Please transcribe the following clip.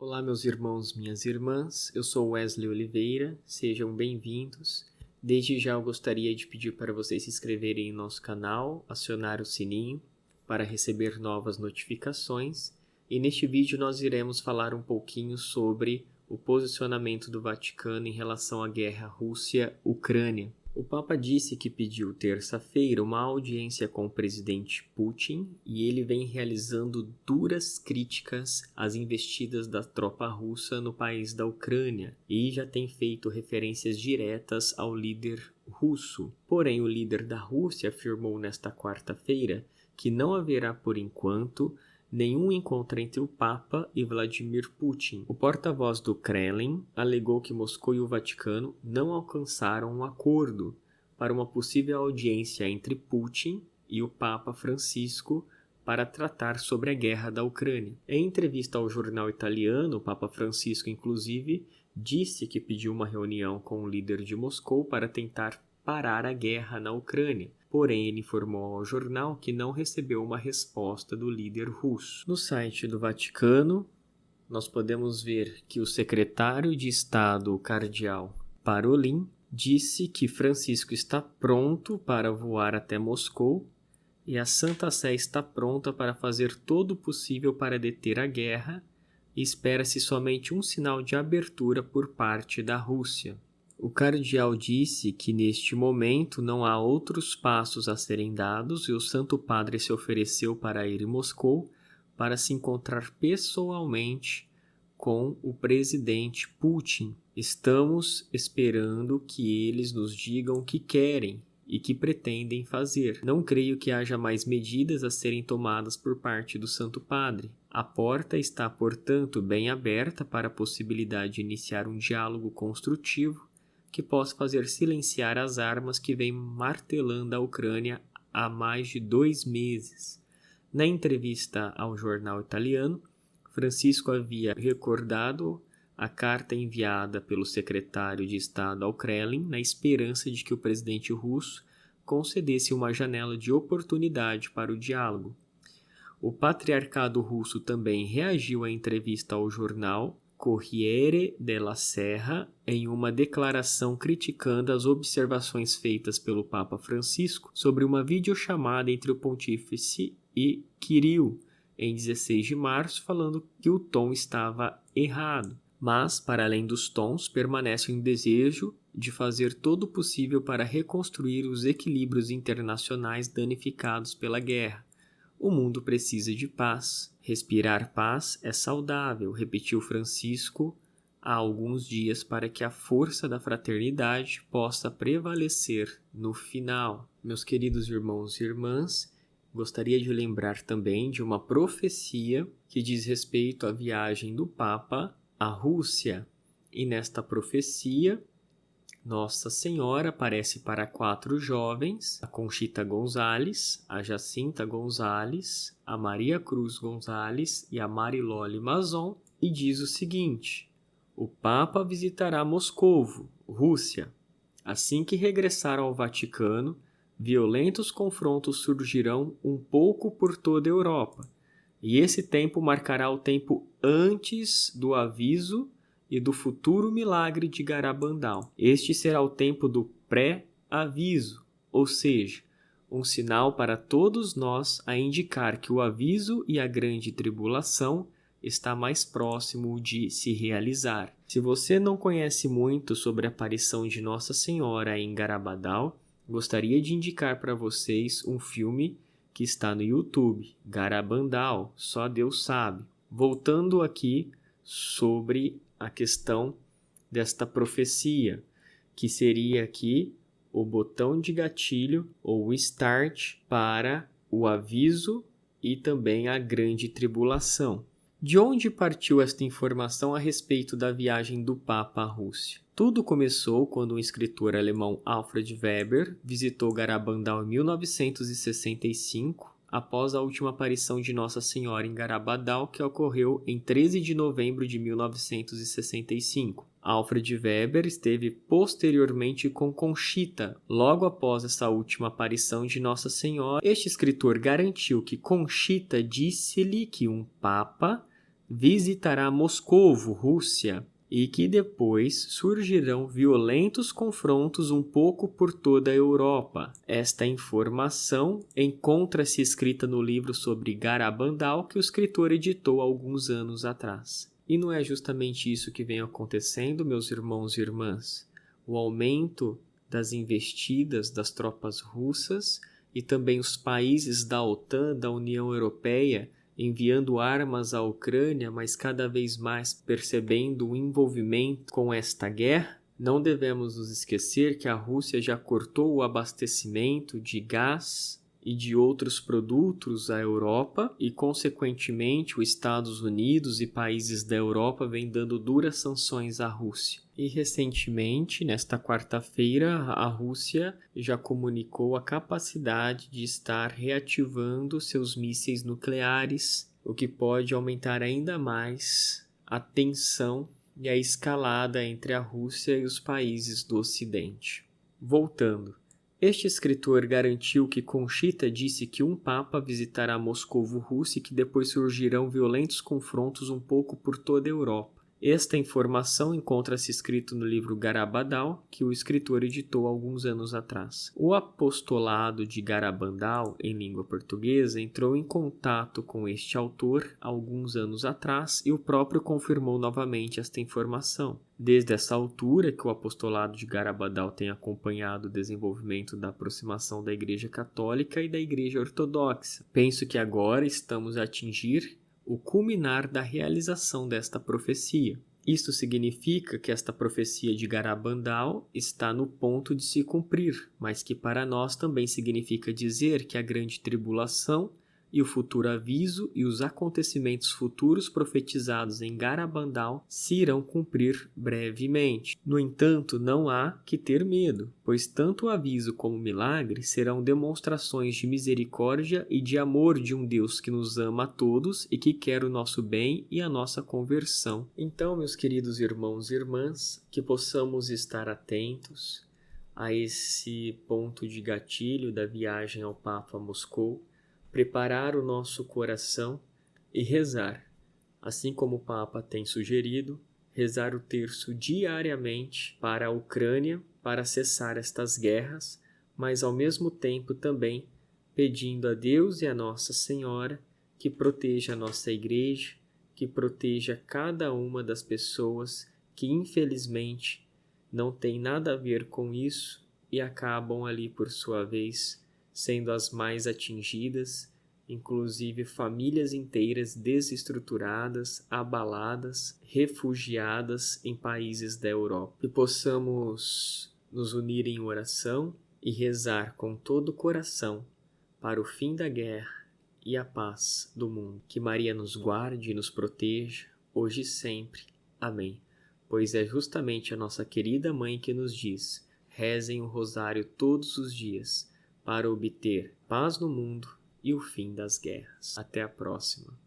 Olá, meus irmãos, minhas irmãs, eu sou Wesley Oliveira, sejam bem-vindos. Desde já eu gostaria de pedir para vocês se inscreverem em nosso canal, acionar o sininho para receber novas notificações. E neste vídeo nós iremos falar um pouquinho sobre o posicionamento do Vaticano em relação à guerra Rússia-Ucrânia. O Papa disse que pediu terça-feira uma audiência com o presidente Putin e ele vem realizando duras críticas às investidas da tropa russa no país da Ucrânia e já tem feito referências diretas ao líder russo. Porém, o líder da Rússia afirmou nesta quarta-feira que não haverá, por enquanto, nenhum encontro entre o Papa e Vladimir Putin. O porta-voz do Kremlin alegou que Moscou e o Vaticano não alcançaram um acordo para uma possível audiência entre Putin e o Papa Francisco para tratar sobre a guerra da Ucrânia. Em entrevista ao jornal italiano, o Papa Francisco, inclusive, disse que pediu uma reunião com o líder de Moscou para tentar parar a guerra na Ucrânia. Porém, ele informou ao jornal que não recebeu uma resposta do líder russo. No site do Vaticano, nós podemos ver que o secretário de Estado, o cardeal Parolin, disse que Francisco está pronto para voar até Moscou e a Santa Sé está pronta para fazer todo o possível para deter a guerra e espera-se somente um sinal de abertura por parte da Rússia. O cardeal disse que neste momento não há outros passos a serem dados e o Santo Padre se ofereceu para ir em Moscou para se encontrar pessoalmente com o presidente Putin. Estamos esperando que eles nos digam o que querem e que pretendem fazer. Não creio que haja mais medidas a serem tomadas por parte do Santo Padre. A porta está, portanto, bem aberta para a possibilidade de iniciar um diálogo construtivo que possa fazer silenciar as armas que vêm martelando a Ucrânia há mais de 2 meses. Na entrevista ao jornal italiano, Francisco havia recordado a carta enviada pelo secretário de Estado ao Kremlin na esperança de que o presidente russo concedesse uma janela de oportunidade para o diálogo. O patriarcado russo também reagiu à entrevista ao jornal Corriere della Sera em uma declaração criticando as observações feitas pelo Papa Francisco sobre uma videochamada entre o pontífice e Kirill em 16 de março, falando que o tom estava errado. Mas, para além dos tons, permanece um desejo de fazer todo o possível para reconstruir os equilíbrios internacionais danificados pela guerra. O mundo precisa de paz. Respirar paz é saudável, repetiu Francisco há alguns dias para que a força da fraternidade possa prevalecer no final. Meus queridos irmãos e irmãs, gostaria de lembrar também de uma profecia que diz respeito à viagem do Papa à Rússia. E nesta profecia, Nossa Senhora aparece para 4 jovens, a Conchita Gonzalez, a Jacinta Gonzalez, a Maria Cruz Gonzalez e a Marilole Mazon, e diz o seguinte: o Papa visitará Moscovo, Rússia. Assim que regressar ao Vaticano, violentos confrontos surgirão um pouco por toda a Europa, e esse tempo marcará o tempo antes do aviso e do futuro milagre de Garabandal. Este será o tempo do pré-aviso, ou seja, um sinal para todos nós a indicar que o aviso e a grande tribulação está mais próximo de se realizar. Se você não conhece muito sobre a aparição de Nossa Senhora em Garabandal, gostaria de indicar para vocês um filme que está no YouTube, Garabandal, Só Deus Sabe. Voltando aqui sobre a questão desta profecia, que seria aqui o botão de gatilho ou o start para o aviso e também a grande tribulação. De onde partiu esta informação a respeito da viagem do Papa à Rússia? Tudo começou quando um escritor alemão, Alfred Weber, visitou Garabandal em 1965, após a última aparição de Nossa Senhora em Garabandal, que ocorreu em 13 de novembro de 1965. Alfred Weber esteve posteriormente com Conchita, logo após essa última aparição de Nossa Senhora. Este escritor garantiu que Conchita disse-lhe que um Papa visitará Moscovo, Rússia, e que depois surgirão violentos confrontos um pouco por toda a Europa. Esta informação encontra-se escrita no livro sobre Garabandal que o escritor editou alguns anos atrás. E não é justamente isso que vem acontecendo, meus irmãos e irmãs? O aumento das investidas das tropas russas e também os países da OTAN, da União Europeia, enviando armas à Ucrânia, mas cada vez mais percebendo o envolvimento com esta guerra. Não devemos nos esquecer que a Rússia já cortou o abastecimento de gás e de outros produtos à Europa e, consequentemente, os Estados Unidos e países da Europa vêm dando duras sanções à Rússia. E, recentemente, nesta quarta-feira, a Rússia já comunicou a capacidade de estar reativando seus mísseis nucleares, o que pode aumentar ainda mais a tensão e a escalada entre a Rússia e os países do Ocidente. Voltando. Este escritor garantiu que Conchita disse que um papa visitará Moscovo, Rússia, e que depois surgirão violentos confrontos um pouco por toda a Europa. Esta informação encontra-se escrito no livro Garabandal, que o escritor editou alguns anos atrás. O apostolado de Garabandal, em língua portuguesa, entrou em contato com este autor alguns anos atrás e o próprio confirmou novamente esta informação. Desde essa altura que o apostolado de Garabandal tem acompanhado o desenvolvimento da aproximação da Igreja Católica e da Igreja Ortodoxa. Penso que agora estamos a atingir o culminar da realização desta profecia. Isto significa que esta profecia de Garabandal está no ponto de se cumprir, mas que para nós também significa dizer que a grande tribulação e o futuro aviso e os acontecimentos futuros profetizados em Garabandal se irão cumprir brevemente. No entanto, não há que ter medo, pois tanto o aviso como o milagre serão demonstrações de misericórdia e de amor de um Deus que nos ama a todos e que quer o nosso bem e a nossa conversão. Então, meus queridos irmãos e irmãs, que possamos estar atentos a esse ponto de gatilho da viagem ao Papa Moscou, preparar o nosso coração e rezar, assim como o Papa tem sugerido, rezar o terço diariamente para a Ucrânia, para cessar estas guerras, mas ao mesmo tempo também pedindo a Deus e a Nossa Senhora que proteja a nossa Igreja, que proteja cada uma das pessoas que infelizmente não tem nada a ver com isso e acabam ali por sua vez sendo as mais atingidas, inclusive famílias inteiras desestruturadas, abaladas, refugiadas em países da Europa. Que possamos nos unir em oração e rezar com todo o coração para o fim da guerra e a paz do mundo. Que Maria nos guarde e nos proteja, hoje e sempre. Amém. Pois é justamente a nossa querida Mãe que nos diz: rezem o rosário todos os dias, para obter paz no mundo e o fim das guerras. Até a próxima.